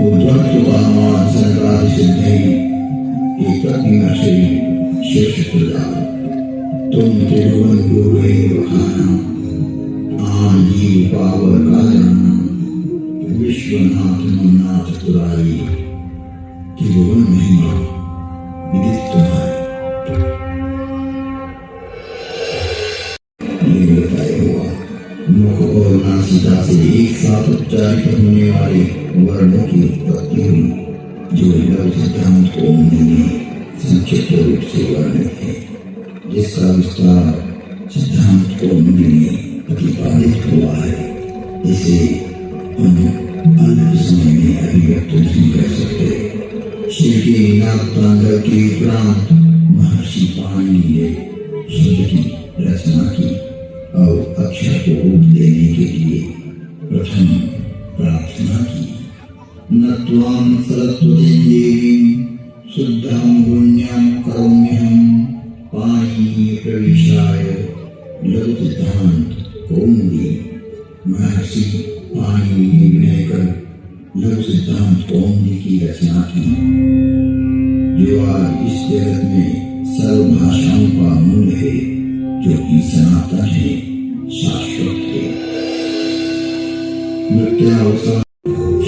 उद्वत्तुकामान् सर्वादिसिद्धैः एकज्ञाश्री शेषप्रदा तुम तिरुवनगुरुवैर्वहानाम् आजीवपावकाराणां विश्वनाथ नाथ पुरारी तिरुवन महिमा विदित तुम्हारी। ये बताया हुआ मुख और नासिका से एक साथ उच्चारित होने वाले वर्णों की उत्पत्ति हुई जो लव सिद्धांत ओम में संक्षिप्त रूप से वर्णित है, जिसका विस्तार सिद्धांत ओम में प्रतिपादित हुआ है। इसे हम अल्प समय में अभिव्यक्त नहीं कर सकते। शिव के नागतांडव के उपरांत महर्षि पाणिनि ने शब्द की रचना की और अक्षर को रूप देने के लिए प्रथम प्रार्थना की। नत्वां सरस्वतीं देवीं शुद्धां पुण्यां करोम्यहं पाणिनि प्रवेशाय लघु सिद्धांत कौमुदी। महर्षि पाणिनि ने विनय कर लघु सिद्धांत कौमुदी की रचना की, जो आज इस जगत में सर्व भाषाओं का मूल है, जो कि सनातन है, शाश्वत है। नृत्यावसार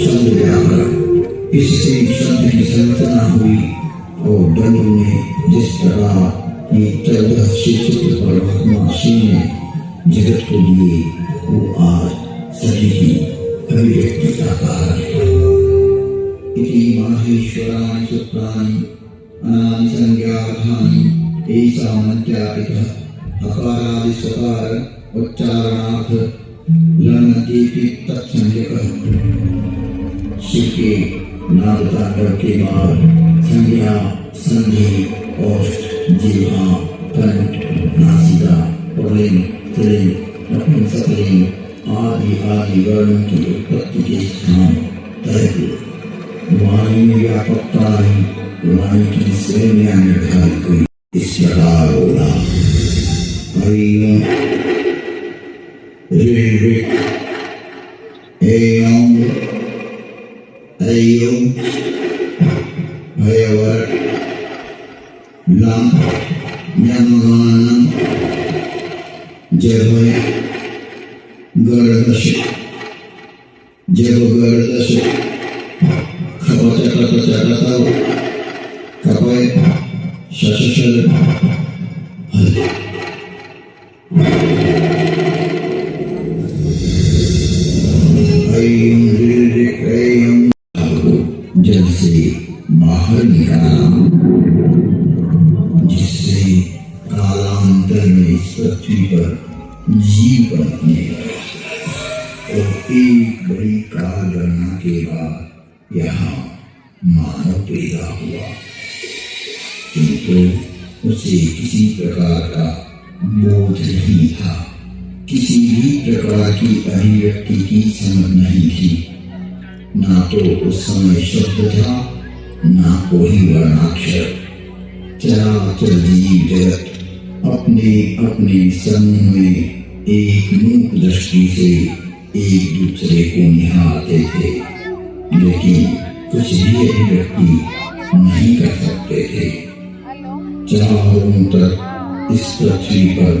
शब्द व्याकरण, इससे शब्द की संरचना हुई और दंड में जिस प्रकार ये 14 शीर्षक परमात्मा शिव ने जगत को दिए, वो आज सभी की अभिव्यक्ति का कारण है। इति माहेश्वराणि सूत्राणि अनादि संज्ञार्थानि ऐसा मध्यापितः अकारादि स्वकार उच्चारणार्थ लनतीति तत्संज्ञकः। शिव के नागतांडव के बाद संज्ञा, संधि, ओष्ठ, जिह्वा, कंठ, नासिका, पुल्लिंग, स्त्रीलिंग, नपुंसकलिंग आदि आदि वर्णों की उत्पत्ति के स्थान तय हुए। वाणी में व्यापकता ही वाणी की श्रेणियां निर्धारित हुई। इस प्रकार बोला हरिओम ऋ एयम ऐयम भयवर लम न्यमगानम जभय गर्दश जब गर्दश खपचकटचकटव कपय शशशल हल। जल से बाहर निकाला, जिससे कालांतर में इस पृथ्वी पर जीव बनने लगा और एक बड़ी काल गणना के बाद यहाँ मानव पैदा हुआ, किंतु उसे किसी प्रकार का बोध नहीं था, किसी भी प्रकार की अभिव्यक्ति की समझ नहीं थी। ना तो उस समय शब्द था, ना कोई वर्णाक्षर। चराचर जीव जगत अपने अपने समूह में एक मूक दृष्टि से एक दूसरे को निहारते थे, लेकिन कुछ भी अभिव्यक्ति नहीं कर सकते थे। चारों तरफ इस पृथ्वी पर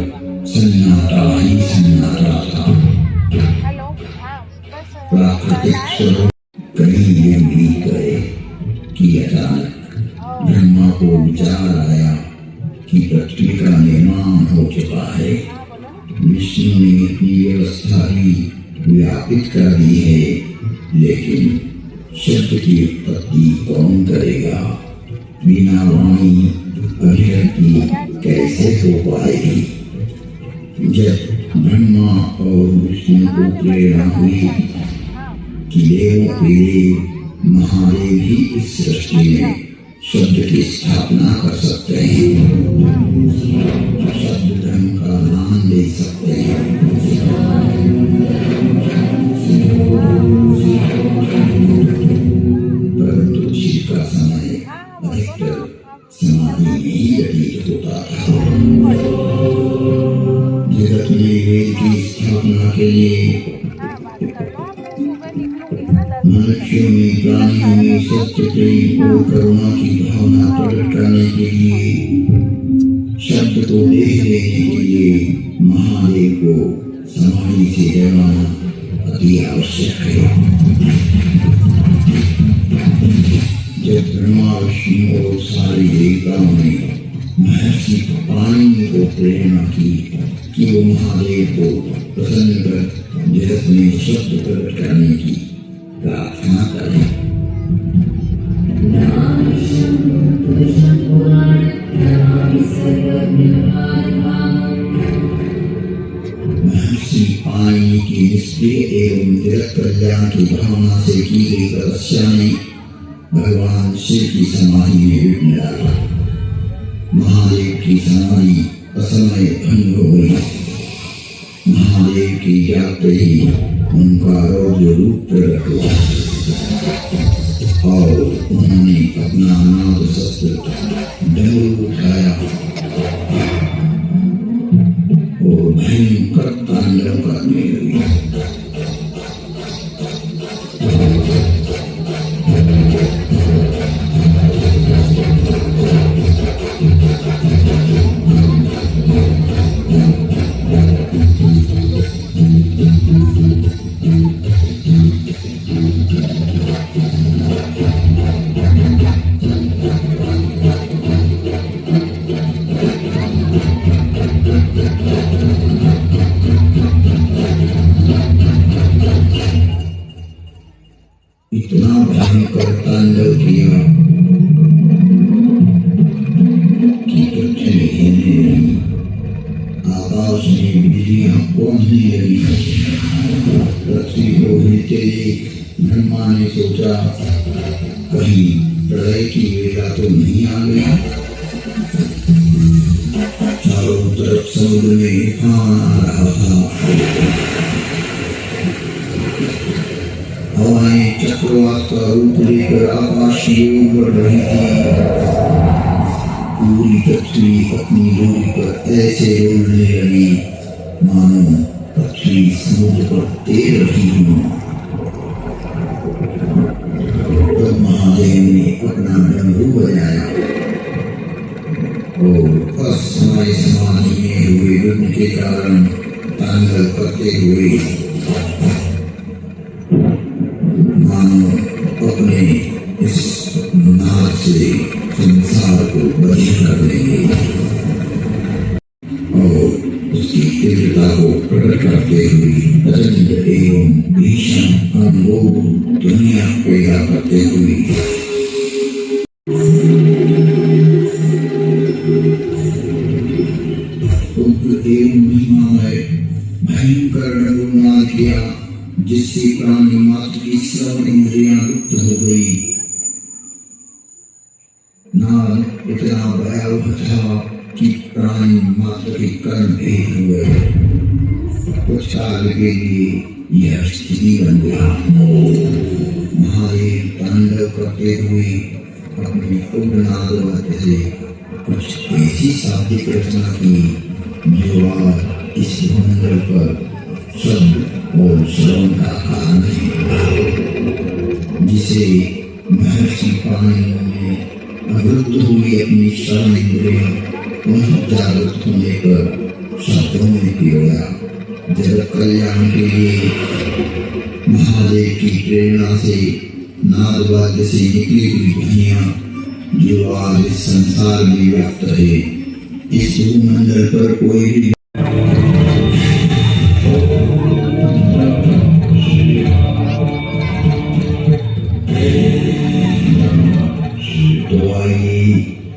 सन्नाटा ही सन्नाटा था। प्राकृतिक स्वरूप कई युग बीत गए कि अचानक ब्रह्मा को विचार आया कि पृथ्वी का निर्माण हो चुका है। विष्णु ने अपनी व्यवस्था भी व्यापित कर दी है, लेकिन शब्द की उत्पत्ति कौन करेगा? बिना वाणी अभिव्यक्ति कैसे हो पाएगी? जब ब्रह्मा और विष्णु को प्रेरणा हुई कि देवों के देव महादेव ही इस सृष्टि में शब्द की स्थापना कर सकते हैं, शब्द धर्म का नाम दे सकते हैं, परंतु शिव का समय अधिकतर समाधि में ही व्यतीत होता था। जगत में वेद की स्थापना के लिए मनुष्यों में प्राणियों में सत्य, प्रेम और करुणा की भावना प्रकट करने के लिए शब्द को देह देने के लिए महादेव को समाधि से जगाना अति आवश्यक है। जब ब्रह्मा विष्णु और सारे देवताओं ने महर्षि पाणिनि को प्रेरणा की कि वो महादेव को प्रसन्न कर जगत में शब्द प्रकट करने की प्रार्थना करें। महर्षि पाणिनि की निष्क्रिय एवं जगत कल्याण की भावना से की गई तपस्या ने भगवान शिव की समाधि में विघ्न डाला। महादेव की समाधि असमय भंग हो गई। महादेव की जागते ही उनका रौद्र रूप प्रकट हुआ और उन्होंने अपना नाद शस्त्र डमरू उठाया और भयंकर तांडव करने लगे। इतना भयंकर तांडव किया कि पृथ्वी हिलने लगी, आकाश में बिजलियां कौंधने लगी। पृथ्वी को हिलते देख ब्रह्मा ने सोचा कहीं प्रलय की वेला तो नहीं आ गई। चारों तरफ समुद्र में तूफान आ रहा था। हवाएं चक्रवात का रूप लेकर आकाश की ओर बढ़ रही थी। पूरी पृथ्वी अपनी दूरी पर ऐसे डोलने लगी मानो पृथ्वी समुद्र पर तैर रही हो। तब महादेव ने अपना डमरू बजाया और असमय समाधि में हुए विघ्न के कारण तांडव करते हुए मानो अपने इस नाद से संसार को बंद कर लेंगे और उसकी तीव्रता को प्रकट करते हुए प्रचंड एवं भीषण अनुभव दुनिया पैदा करते हुए उग्र एवं महिमामय भयंकर डमरू किया, जिससे प्राणी मात्र की सब इंद्रियां लुप्त हो गई। नाद इतना भयावह था कि प्राणी मात्र के कर्म भेद हुए। कुछ काल के लिए यह स्थिति बन गई। महादेव तांडव करते हुए अपने उग्र नाद से कुछ ऐसी शाब्दिक रचना की जो आज इस भूमंडल पर शब्द और श्रवण का कारण है, जिसे महर्षि पाणिनि ने अवरुद्ध हुई अपनी श्रवण इंद्रियां पुनः जागृत होने पर शब्दों में पिरोया। जगत कल्याण के लिए महादेव की प्रेरणा से नादवाद्य से निकली हुई ध्वनियां जो आज इस संसार में व्याप्त है, इस भूमंडल पर कोई भी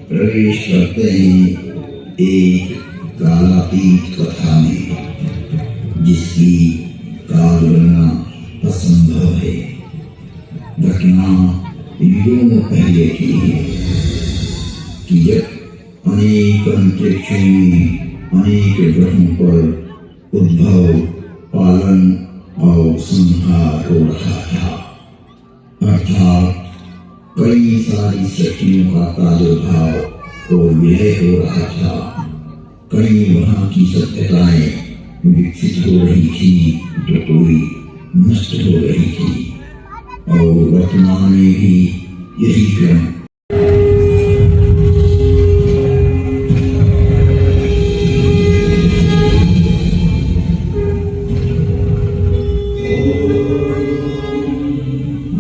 प्रवेश करते हैं एक कालातीत कथा में, जिसकी काल गणना असंभव है। घटना युगों पहले की है कि जब अनेक अंतरिक्षों में अनेक ग्रहों पर उद्भव, पालन और संहार हो रहा था, अर्थात कई सारी शक्तियों का प्रादुर्भाव और विलय हो रहा था। कई वहां की सभ्यताएं विकसित हो रही थी तो कोई नष्ट हो रही थी और वर्तमान में भी यही क्रम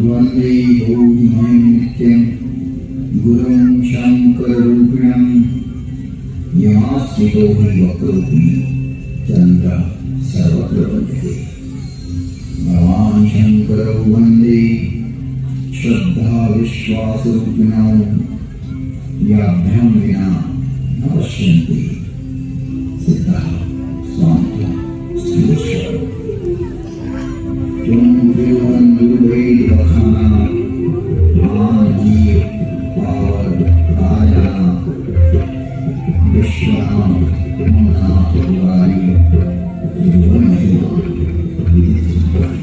वंदे बोधिमयं नित्यं गुरुं शंकररूपिणं यमास्थितो हि वक्रोऽपि चन्द्र सर्वत्र वन्दते। भगवान् शंकरौ वन्दे श्रद्धा विश्वासरूपिणौ याभ्यां विना न पश्यन्ति सिद्धः स्वान्तः स्थिरेश्वरः। तुम देवन दुर्वेद बखाना मान जीव पावर राजा विश्वनाथ नाथ तिवारी जीवन महिमा विदित तिवारी।